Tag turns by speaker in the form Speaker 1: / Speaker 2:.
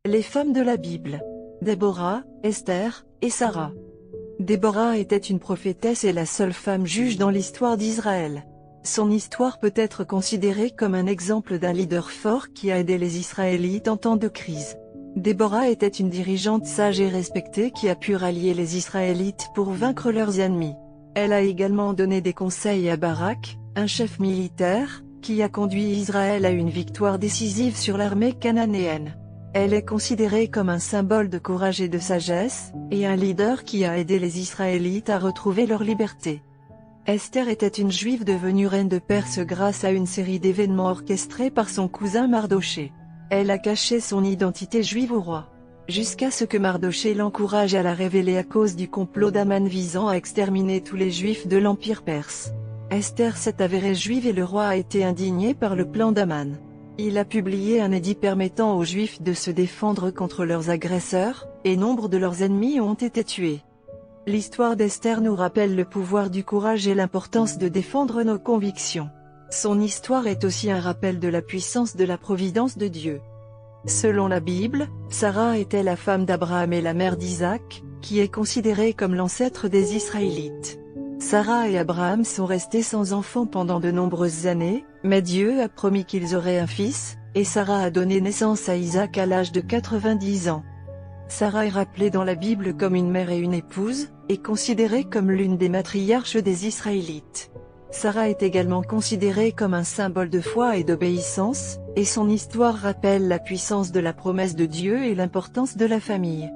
Speaker 1: Les femmes de la Bible. Déborah, Esther, et Sarah. Déborah était une prophétesse et la seule femme juge dans l'histoire d'Israël. Son histoire peut être considérée comme un exemple d'un leader fort qui a aidé les Israélites en temps de crise. Déborah était une dirigeante sage et respectée qui a pu rallier les Israélites pour vaincre leurs ennemis. Elle a également donné des conseils à Barak, un chef militaire, qui a conduit Israël à une victoire décisive sur l'armée cananéenne. Elle est considérée comme un symbole de courage et de sagesse, et un leader qui a aidé les Israélites à retrouver leur liberté. Esther était une juive devenue reine de Perse grâce à une série d'événements orchestrés par son cousin Mardochée. Elle a caché son identité juive au roi, jusqu'à ce que Mardochée l'encourage à la révéler à cause du complot d'Aman visant à exterminer tous les juifs de l'Empire perse. Esther s'est avérée juive et le roi a été indigné par le plan d'Aman. Il a publié un édit permettant aux Juifs de se défendre contre leurs agresseurs, et nombre de leurs ennemis ont été tués. L'histoire d'Esther nous rappelle le pouvoir du courage et l'importance de défendre nos convictions. Son histoire est aussi un rappel de la puissance de la providence de Dieu. Selon la Bible, Sarah était la femme d'Abraham et la mère d'Isaac, qui est considérée comme l'ancêtre des Israélites. Sarah et Abraham sont restés sans enfants pendant de nombreuses années, mais Dieu a promis qu'ils auraient un fils, et Sarah a donné naissance à Isaac à l'âge de 90 ans. Sarah est rappelée dans la Bible comme une mère et une épouse, et considérée comme l'une des matriarches des Israélites. Sarah est également considérée comme un symbole de foi et d'obéissance, et son histoire rappelle la puissance de la promesse de Dieu et l'importance de la famille.